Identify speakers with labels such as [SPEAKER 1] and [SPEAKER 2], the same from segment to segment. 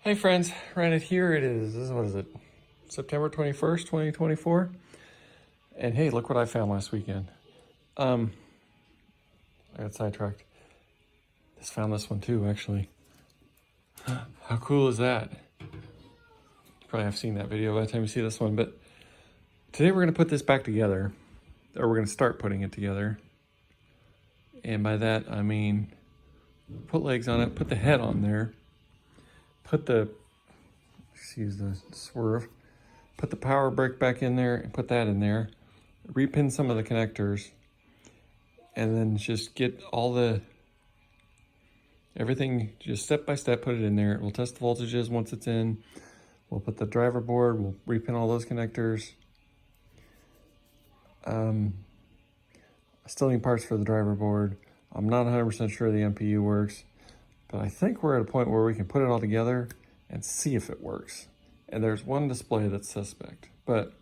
[SPEAKER 1] Hey friends, right here it is. What is it? September 21st, 2024. And hey, look what I found last weekend. I got sidetracked. Just found this one too, actually. How cool is that? You probably have seen that video by the time you see this one, but today we're gonna put this back together, or we're gonna start putting it together. And by that, I mean, put legs on it, put the head on there, put the, excuse the swerve, put the power brick back in there and put that in there, repin some of the connectors, and then just get everything just step by step, put it in there. We'll test the voltages once it's in. We'll put the driver board, we'll repin all those connectors. I still need parts for the driver board. I'm not 100% sure the MPU works, but I think we're at a point where we can put it all together and see if it works. And there's one display that's suspect, but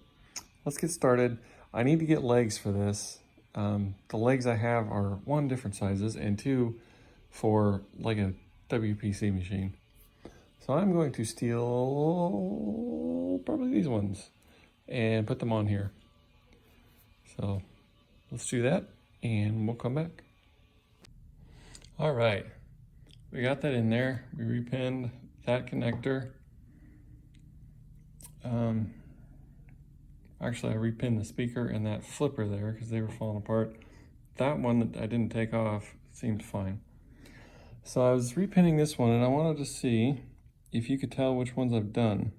[SPEAKER 1] let's get started. I need to get legs for this. The legs I have are one, different sizes, and two, for like a WPC machine. So I'm going to steal probably these ones and put them on here. So let's do that and we'll come back. All right, we got that in there. We repinned that connector. Actually, I repinned the speaker and that flipper there because they were falling apart. That one that I didn't take off seemed fine. So I was repinning this one and I wanted to see if you could tell which ones I've done.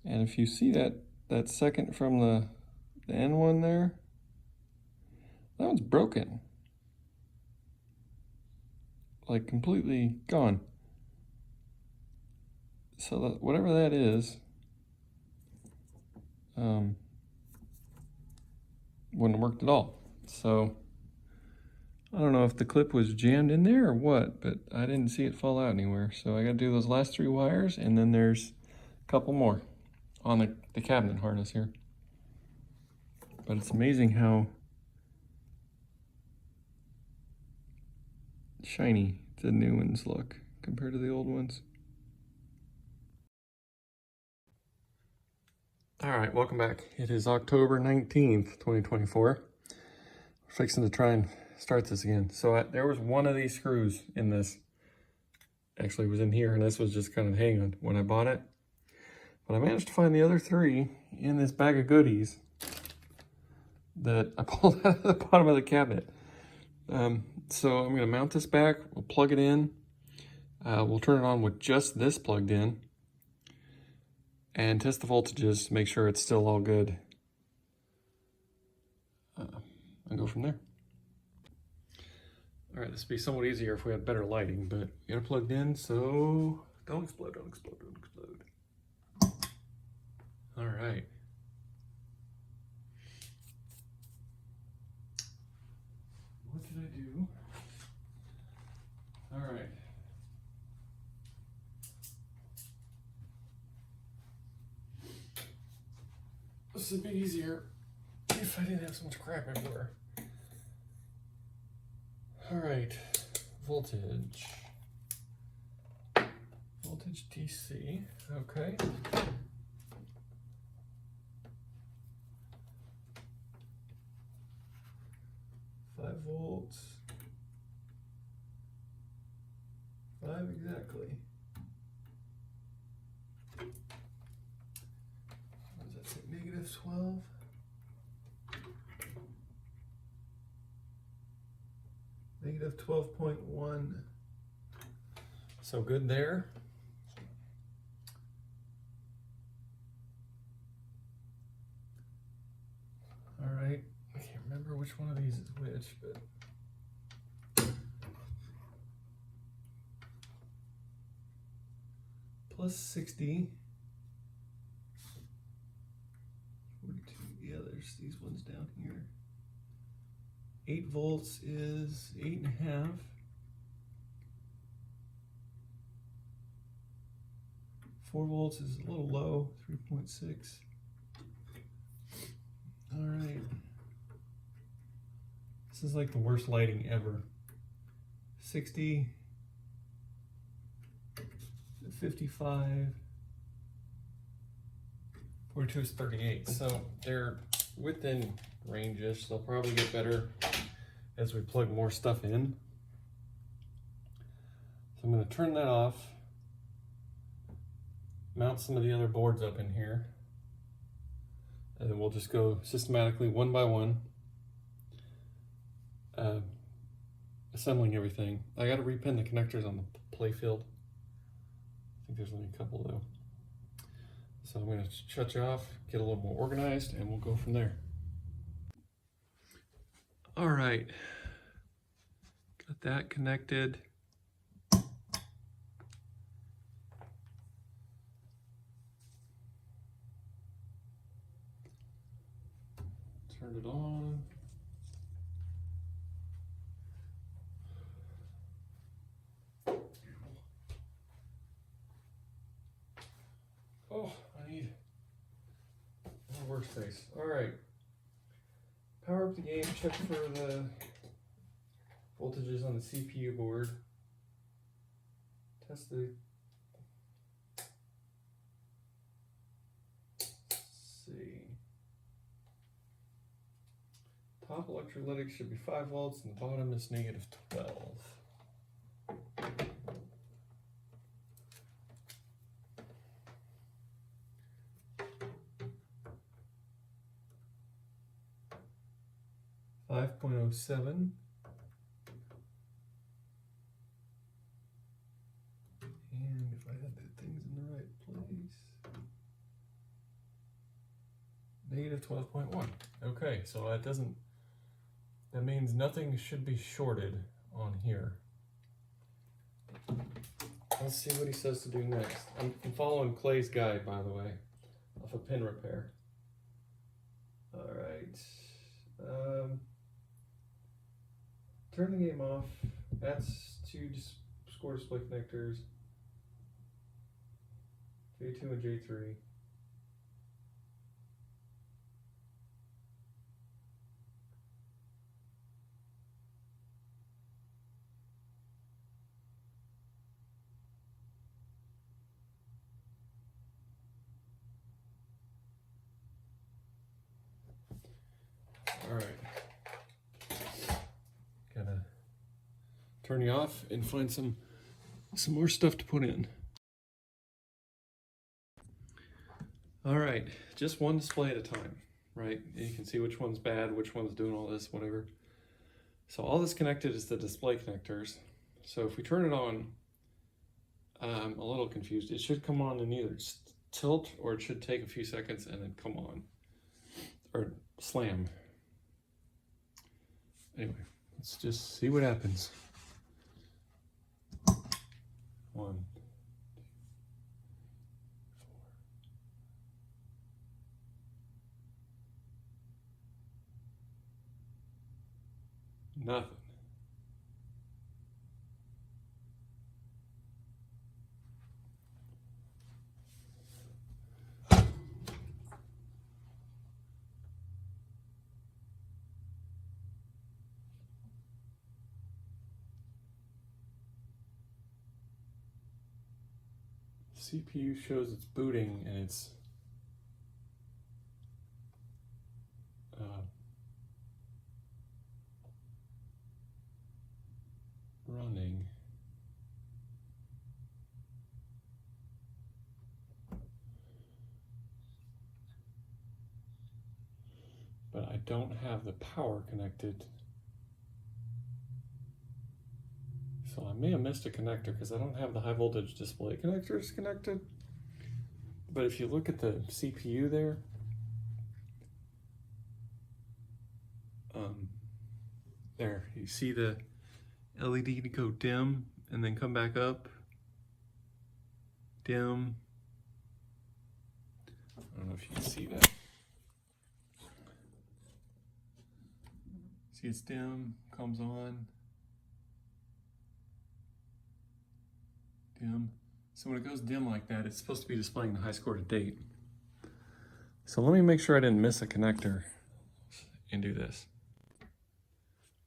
[SPEAKER 1] And if you see that second from the end one there, that one's broken. Like completely gone. So that, whatever that is, wouldn't have worked at all. So I don't know if the clip was jammed in there or what, but I didn't see it fall out anywhere. So I got to do those last 3 wires, and then there's a couple more on the cabinet harness here. But it's amazing how shiny the new ones look compared to the old ones. All right, welcome back. It is October 19th, 2024. We're fixing to try and start this again. So there was one of these screws in this. Actually, it was in here, and this was just kind of hanging on when I bought it. But I managed to find the other 3 in this bag of goodies that I pulled out of the bottom of the cabinet. So I'm gonna mount this back, we'll plug it in. We'll turn it on with just this plugged in and test the voltages to make sure it's still all good. And go from there. All right, this would be somewhat easier if we had better lighting, but you got it plugged in, so don't explode, don't explode, don't explode. All right. What did I do? All right. This would be easier if I didn't have so much crap everywhere. All right, voltage. Voltage DC, okay. Five volts. 5 exactly. What does that say? -12. -12.1. So good there. All right, I can't remember which one of these is which, but plus 60. 42, yeah, there's these ones down here. 8 volts is 8.5. 4 volts is a little low, 3.6. All right. This is like the worst lighting ever. 60. 55. 42 is 38. So they're within range-ish. They'll probably get better as we plug more stuff in. So I'm going to turn that off. Mount some of the other boards up in here. And then we'll just go systematically one by one. Assembling everything. I got to repin the connectors on the playfield. I think there's only a couple though. So I'm going to shut you off, get a little more organized, and we'll go from there. All right, got that connected. Turn it on. Oh, I need more workspace. All right. Power up the game, check for the voltages on the CPU board. Test the... Let's see. Top electrolytic should be 5 volts and the bottom is negative 12. 5.07. And if I had the things in the right place, negative 12.1. Okay, so that means nothing should be shorted on here. Let's see what he says to do next. I'm following Clay's guide, by the way, of a pin repair. All right. Turn the game off. That's 2 score display connectors, J2 and J3. All right. Gotta turn you off and find some more stuff to put in. All right, just one display at a time, right? And you can see which one's bad, which one's doing all this, whatever. So all this connected is the display connectors. So if we turn it on, I'm a little confused. It should come on in either tilt or it should take a few seconds and then come on, or slam. Anyway, let's just see what happens. 1, 2, 4. Nothing. CPU shows it's booting and it's running. But I don't have the power connected. So I may have missed a connector because I don't have the high voltage display connectors connected. But if you look at the CPU there, there, you see the LED to go dim and then come back up, dim. I don't know if you can see that. See, it's dim, comes on, dim. So when it goes dim like that, it's supposed to be displaying the high score to date. So let me make sure I didn't miss a connector and do this.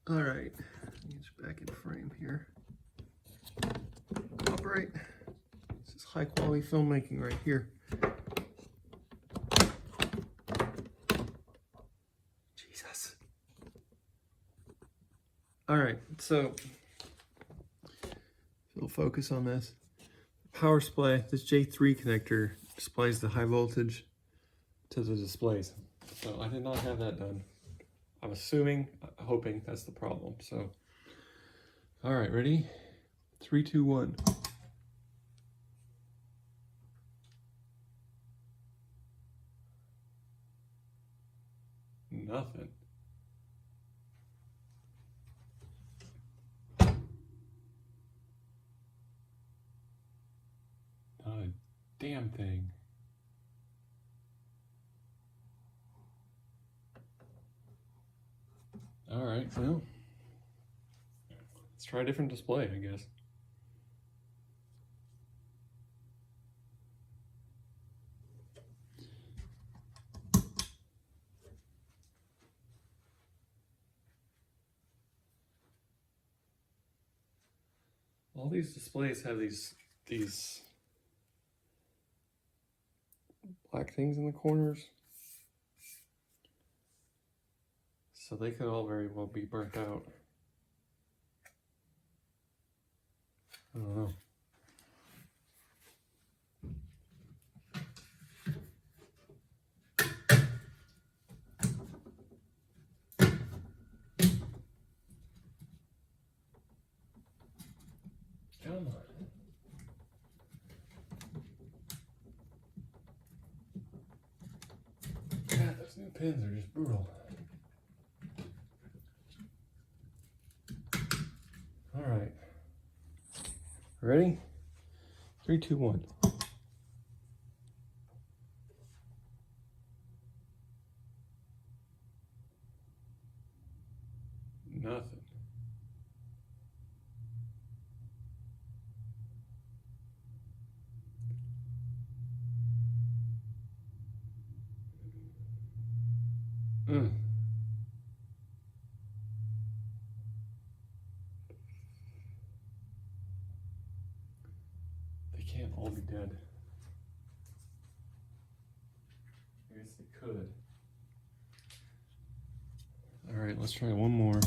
[SPEAKER 1] All right, get back in frame here. Upright. This is high quality filmmaking right here. Jesus. All right, so we'll focus on this. Power supply, this J3 connector displays the high voltage to the displays. So I did not have that done. I'm assuming, hoping that's the problem. So, all right, ready? 3, 2, 1. Nothing. Not a damn thing. All right, well, let's try a different display, I guess. All these displays have these black things in the corners. So they could all very well be burnt out. I don't know. Come on. God, those new pins are just brutal. All right. Ready? 3, 2, 1. Nothing. They can't all be dead. I guess they could. All right, let's try one more.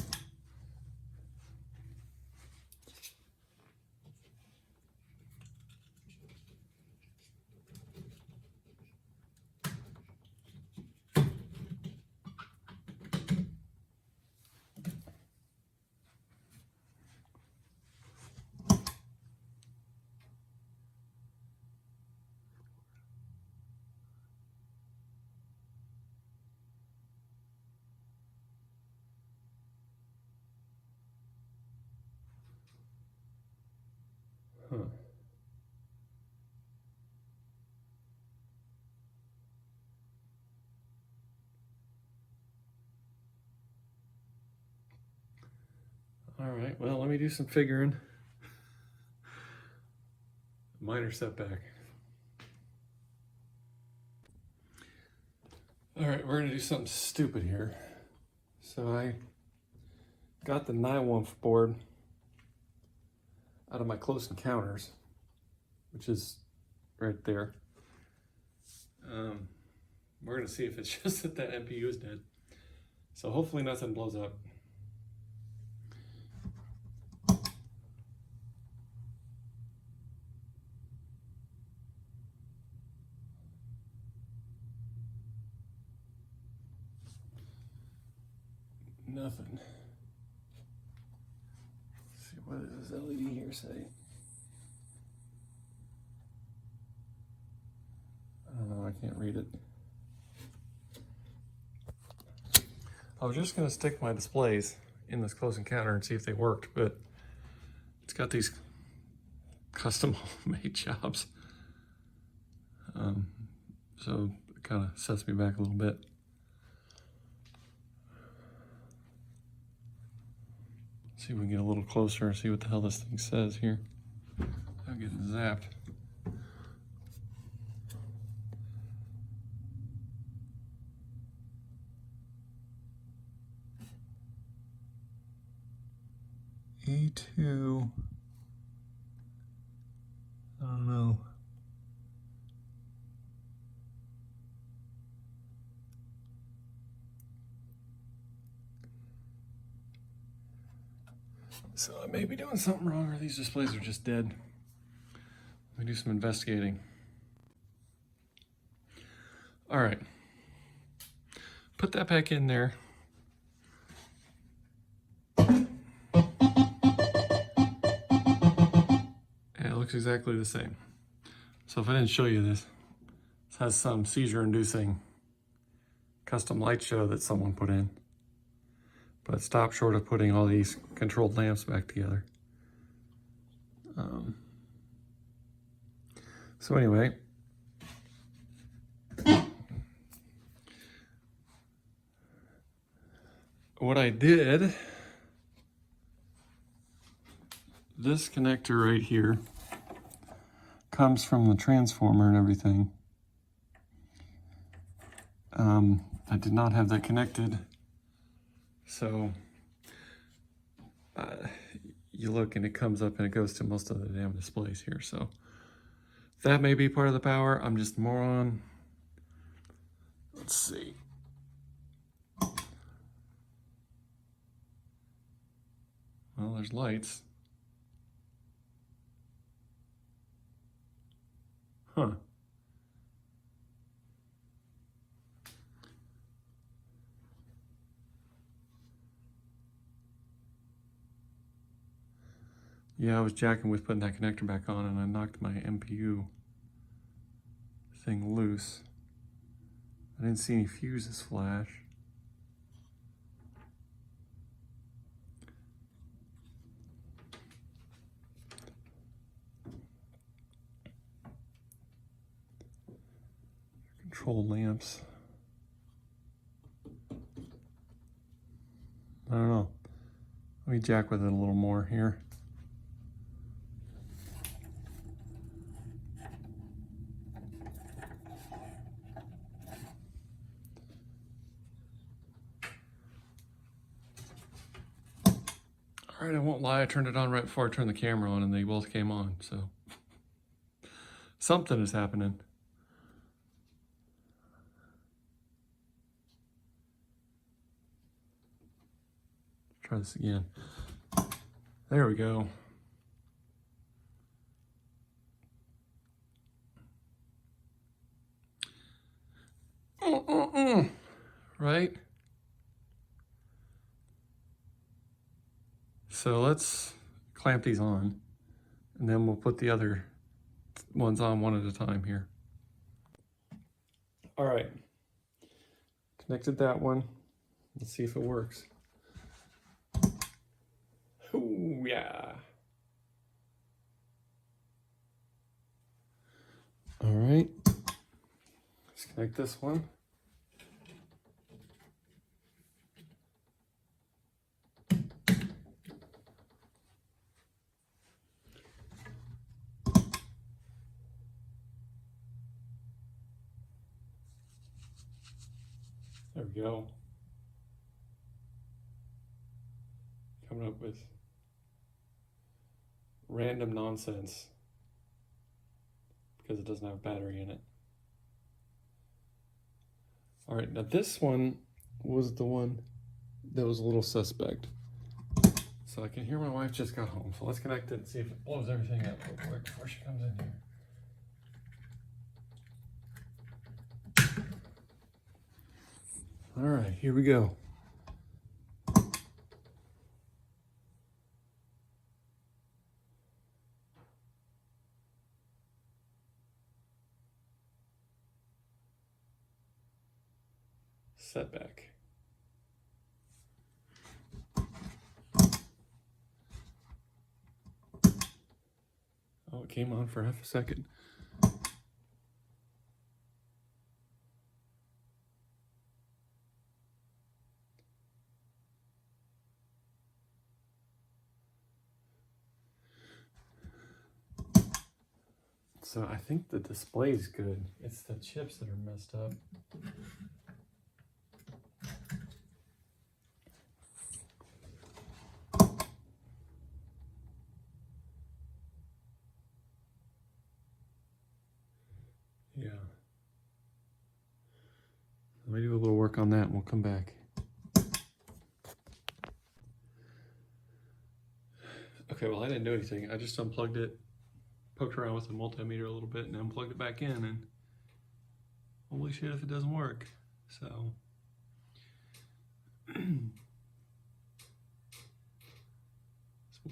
[SPEAKER 1] Huh. All right, well, let me do some figuring. Minor setback. All right, we're gonna do something stupid here. So I got the 9-1 board out of my close encounters, which is right there. We're gonna see if it's just that that MPU is dead. So hopefully nothing blows up. Nothing. Let's see, what does this LED here say? I don't know, I can't read it. I was just gonna stick my displays in this close encounter and see if they worked, but it's got these custom made jobs. So it kind of sets me back a little bit. See if we can get a little closer and see what the hell this thing says here. I'm getting zapped. E2. I don't know. So I may be doing something wrong, or these displays are just dead. Let me do some investigating. All right, put that back in there. And it looks exactly the same. So if I didn't show you this, this has some seizure-inducing custom light show that someone put in, but stopped short of putting all these controlled lamps back together. So anyway, what I did, this connector right here comes from the transformer and everything. I did not have that connected, so you look and it comes up and it goes to most of the damn displays here. So that may be part of the power. I'm just a moron. Let's see. Well, there's lights. Huh. Yeah, I was jacking with putting that connector back on and I knocked my MPU thing loose. I didn't see any fuses flash. Control lamps. I don't know. Let me jack with it a little more here. All right, I won't lie, I turned it on right before I turned the camera on and they both came on, so something is happening. Try this again. There we go. Right? So let's clamp these on and then we'll put the other ones on one at a time here. All right, connected that one. Let's see if it works. Ooh, yeah. All right, let's connect this one. There we go. Coming up with random nonsense because it doesn't have a battery in it. All right, now this one was the one that was a little suspect. So I can hear my wife just got home. So let's connect it and see if it blows everything up real quick before she comes in here. All right, here we go. Setback. Oh, it came on for half a second. So I think the display's good. It's the chips that are messed up. Yeah. Let me do a little work on that and we'll come back. Okay, well I didn't do anything. I just unplugged it, poked around with the multimeter a little bit, and unplugged it back in, and holy shit if it doesn't work. So we'll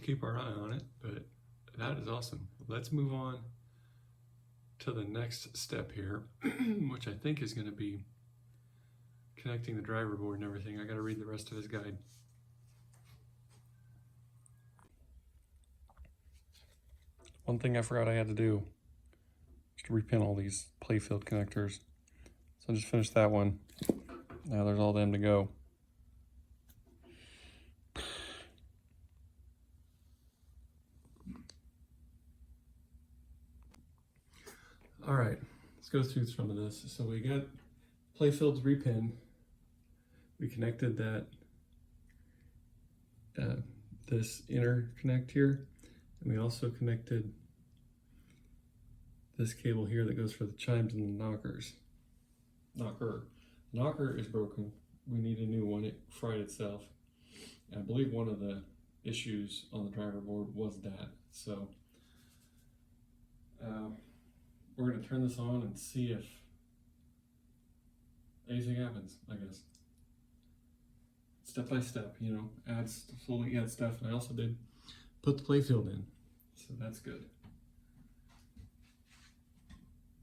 [SPEAKER 1] keep our eye on it, but that is awesome. Let's move on to the next step here, which I think is going to be connecting the driver board and everything. I got to read the rest of his guide. One thing I forgot I had to do is to repin all these playfield connectors. So I just finished that one. Now there's all them to go. All right, let's go through some of this. So we got playfields repinned. We connected that this interconnect here, and we also connected this cable here that goes for the chimes and the knockers. Knocker is broken. We need a new one. It fried itself. And I believe one of the issues on the driver board was that. So we're going to turn this on and see if anything happens, I guess. Step by step, you know, slowly add stuff. And I also did put the playfield in, so that's good.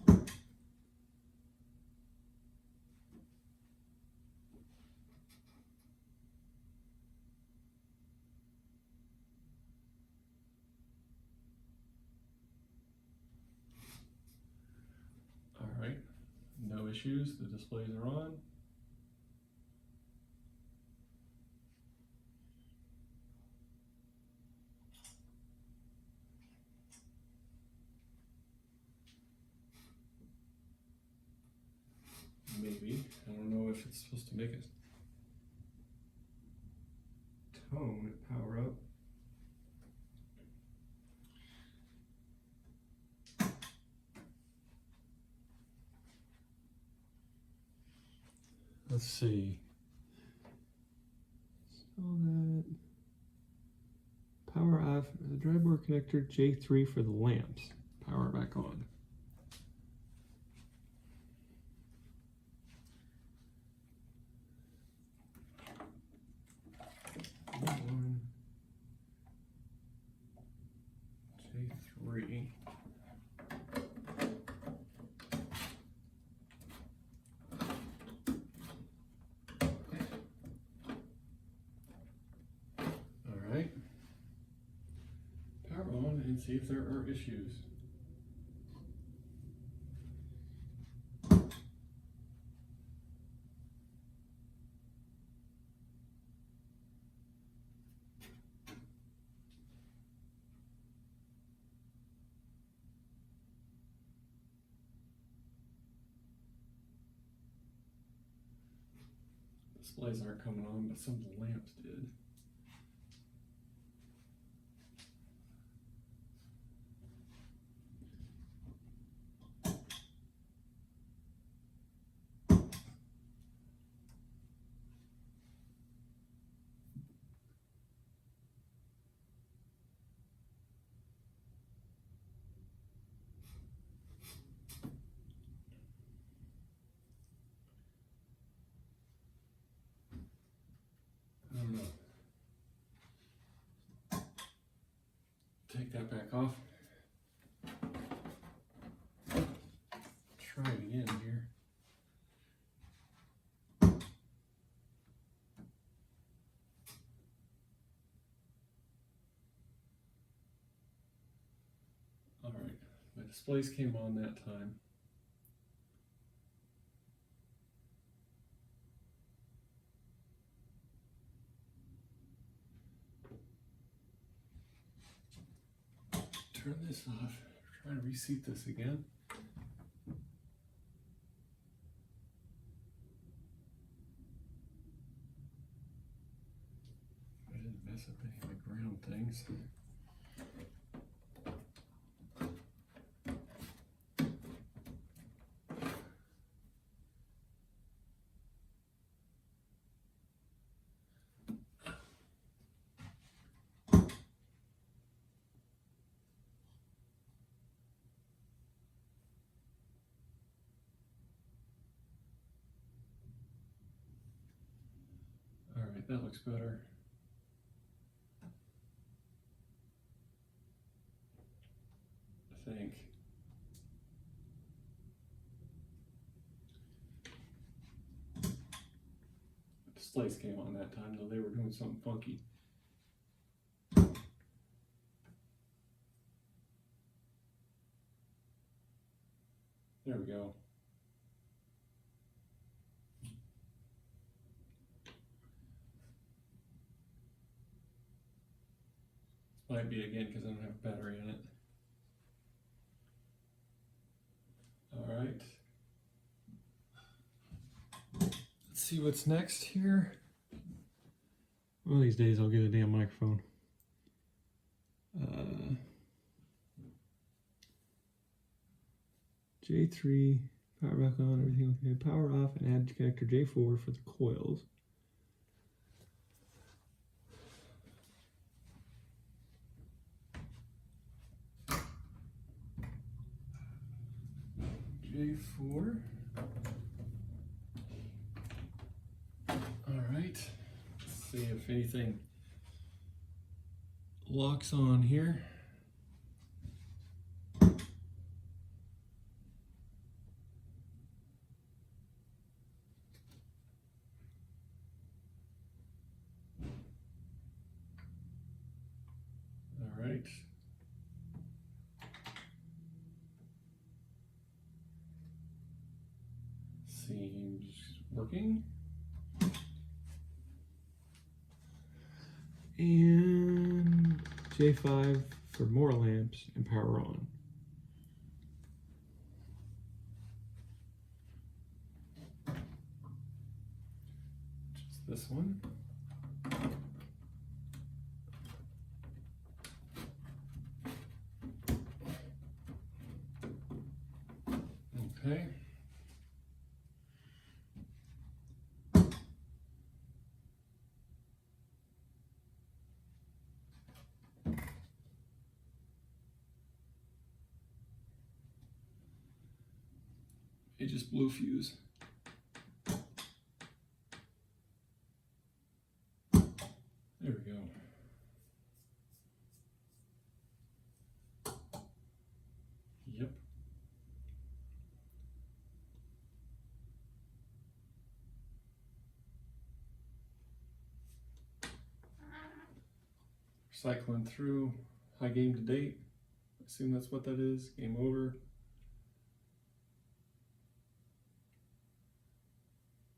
[SPEAKER 1] All right, no issues. The displays are on. Maybe. I don't know if it's supposed to make a tone at power up. Let's see. So that power off the drive board connector J3 for the lamps. Power back on. J3. All right. Power on and see if there are issues. Displays aren't coming on, but some of the lamps did. I don't know. Take that back off. Try it again here. All right, my displays came on that time. Turn this off. Try to reseat this again. I didn't mess up any of the ground things. right, that looks better. I think. The displays came on that time, though they were doing something funky. There we go. This might be again because I don't have a battery in it. All right. Let's see what's next here. One of these days I'll get a damn microphone. J3, power back on, everything okay. Power off and add connector J4 for the coils. J4. All right. Let's see if anything locks on here. All right. Seems working. And J5 for more lamps and power on. Just this one. Okay. It just blew fuse. There we go. Yep. Cycling through high game to date. I assume that's what that is. Game over.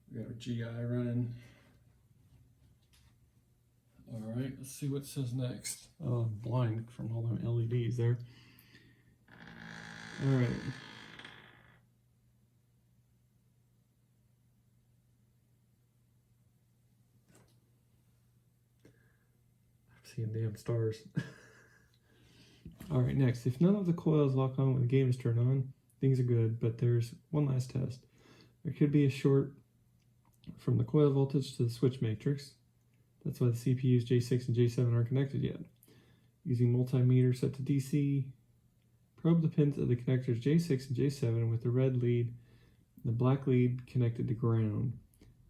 [SPEAKER 1] We got our GI running. All right, let's see what it says next. Oh, I'm blind from all them LEDs there. All right. I'm seeing damn stars. All right, next. If none of the coils lock on when the game is turned on, things are good, but there's one last test. There could be a short from the coil voltage to the switch matrix. That's why the CPUs J6 and J7 aren't connected yet. Using multimeter set to DC, probe the pins of the connectors J6 and J7 with the red lead and the black lead connected to ground.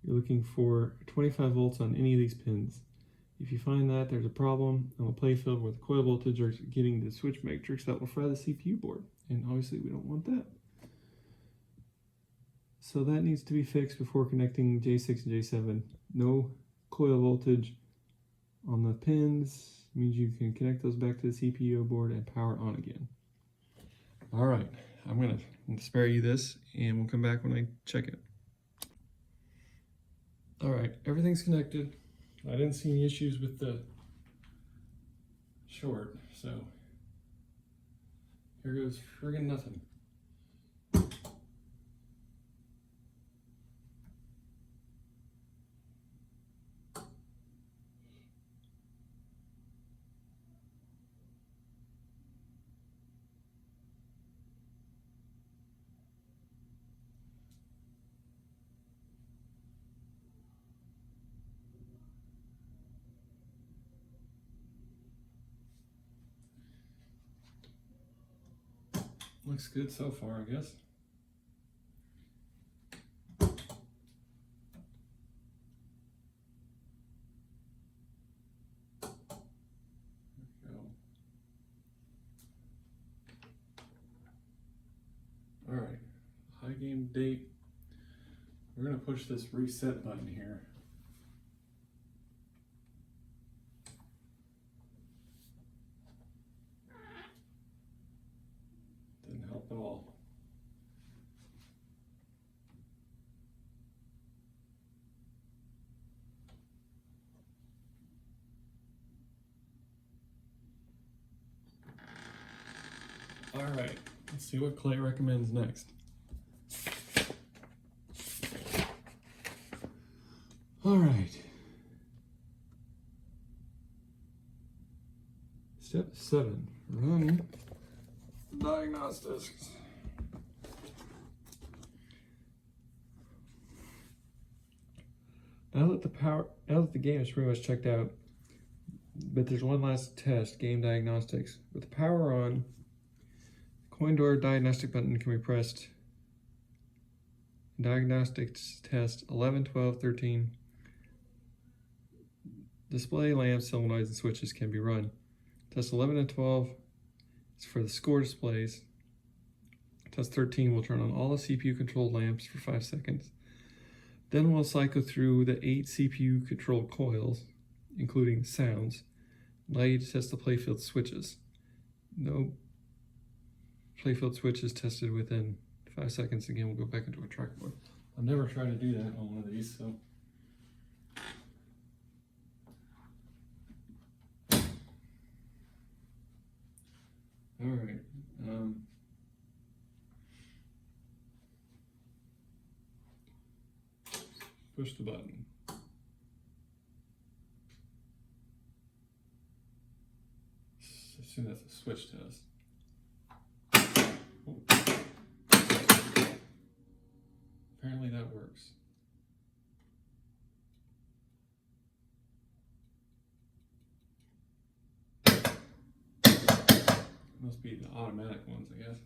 [SPEAKER 1] You're looking for 25 volts on any of these pins. If you find that there's a problem on a playfield where the coil voltage are getting the switch matrix, that will fry the CPU board. And obviously we don't want that. So that needs to be fixed before connecting J6 and J7. No coil voltage on the pins means you can connect those back to the CPU board and power it on again. All right, I'm gonna spare you this and we'll come back when I check it. All right, everything's connected. I didn't see any issues with the short, so here goes friggin' nothing. Looks good so far, I guess. right, high game date. We're gonna push this reset button here. Didn't help at all. All right, let's see what Clay recommends next. All right. Step 7, run diagnostics. Now that the game is pretty much checked out, but there's one last test, game diagnostics. With the power on, coin door diagnostic button can be pressed. Diagnostics test 11, 12, 13. Display lamps, solenoids, and switches can be run. Test 11 and 12 is for the score displays. Test 13 will turn on all the CPU-controlled lamps for 5 seconds. Then we'll cycle through the 8 CPU-controlled coils, including sounds, allow you to test the playfield switches. No playfield switches tested within 5 seconds. Again, we'll go back into a track mode. I've never tried to do that on one of these, so. All right. Push the button. Assume that's a switch test. Oh. Apparently that works. Must be the automatic ones, I guess.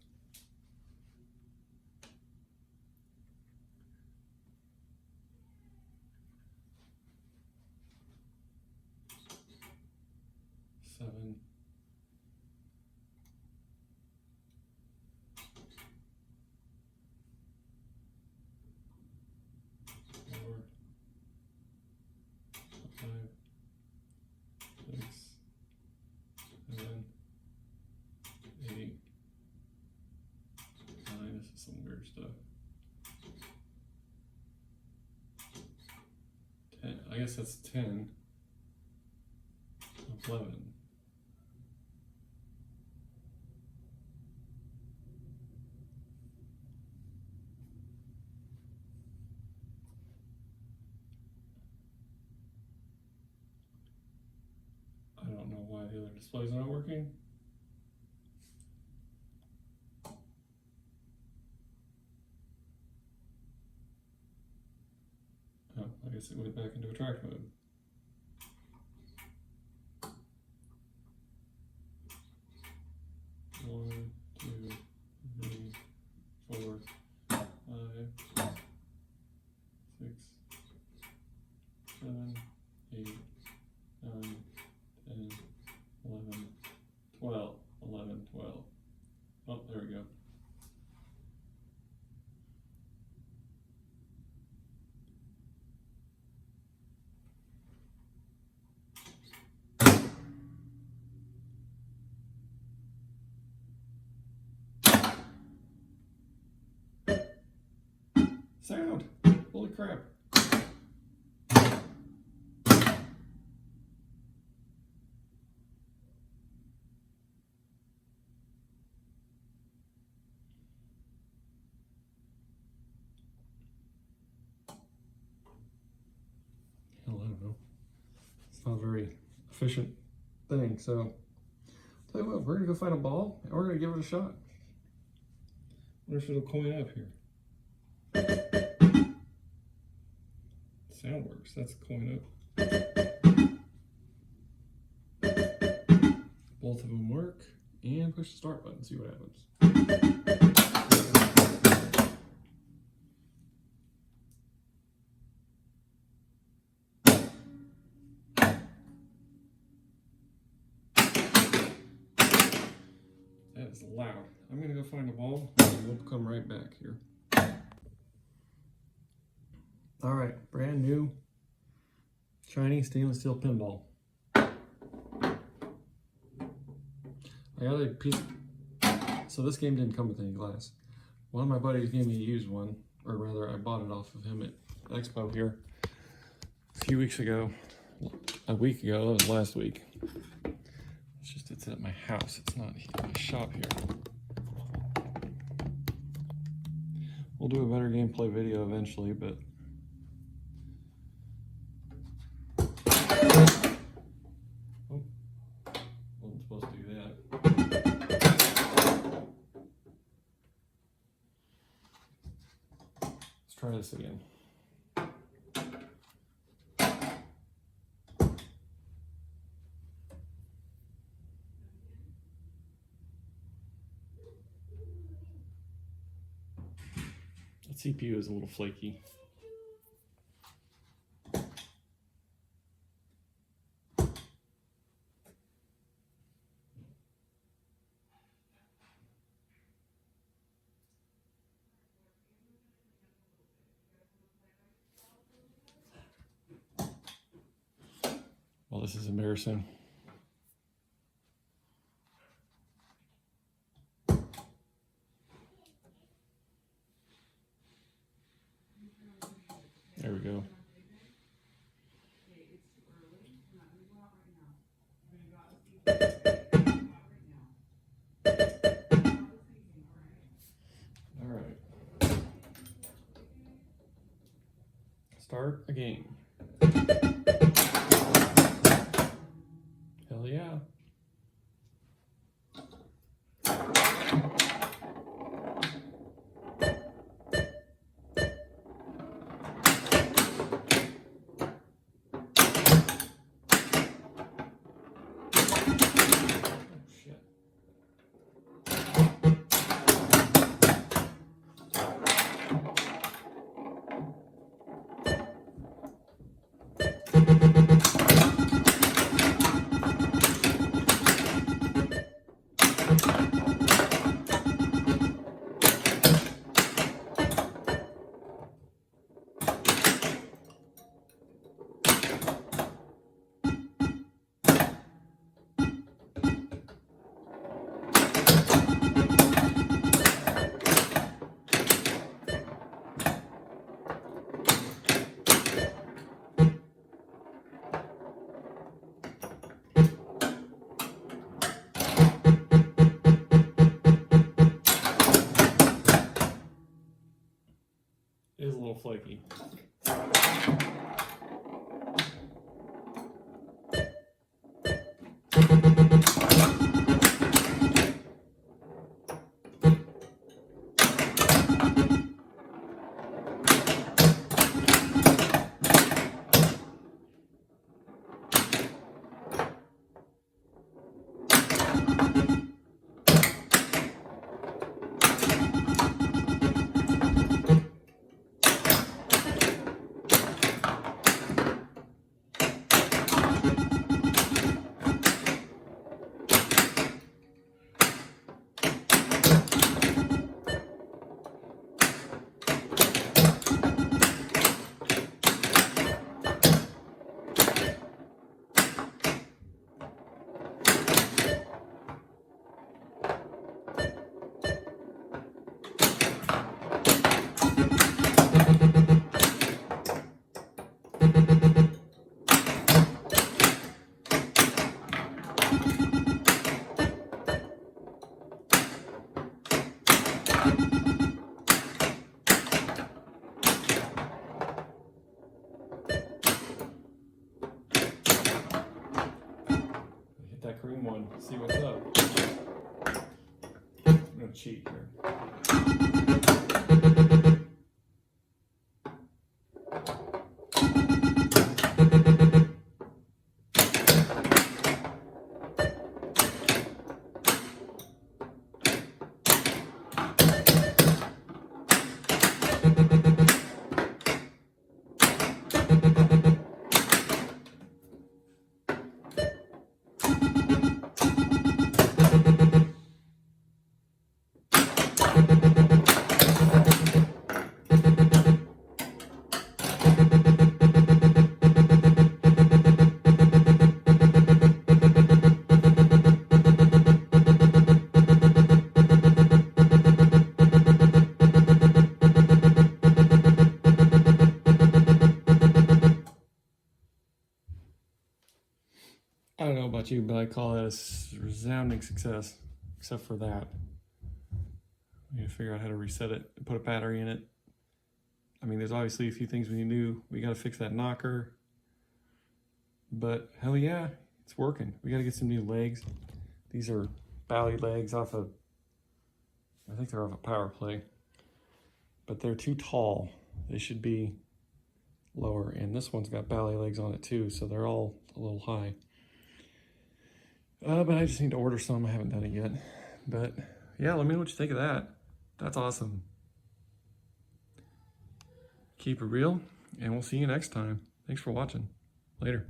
[SPEAKER 1] Seven. 4, 5, 6, 7, 8, 9. This is some weird stuff. 10. I guess that's 10. 11. I don't know why the other display's not working. Oh, I guess it went back into a track mode. One, two, three, 4, 5, 6, 7, 8, 9, 10, 11, 12, 11, 12. Oh, there we go. Sound! Holy crap. Hell, I don't know. It's not a very efficient thing, so tell you what, we're gonna go find a ball and we're gonna give it a shot. Wonder if it'll coin up here. Sound works, that's coin up. Both of them work, and push the start button, see what happens. That is loud. I'm gonna go find a ball and we'll come right back here. All right, brand new shiny stainless steel pinball. I got a piece, so this game didn't come with any glass. One of my buddies gave me a used one, or rather I bought it off of him at Expo here a few weeks ago. A week ago, that was last week. It's just, it's at my house, it's not my shop here. We'll do a better gameplay video eventually, but oh, wasn't supposed to do that. Let's try this again. The CPU is a little flaky. Well, this is embarrassing. There we go. All right. Start a game. Hell yeah. It is a little flaky. That green one, see what's up. I'm gonna cheat here. about you, but I call that a resounding success, except for that. We need to figure out how to reset it and put a battery in it. I mean, there's obviously a few things we knew. We got to fix that knocker. But hell yeah, it's working. We got to get some new legs. These are bally legs off of, I think they're off a power play. But they're too tall. They should be lower. And this one's got bally legs on it too, so they're all a little high. But I just need to order some. I haven't done it yet. But yeah, let me know what you think of that. That's awesome. Keep it real, and we'll see you next time. Thanks for watching. Later.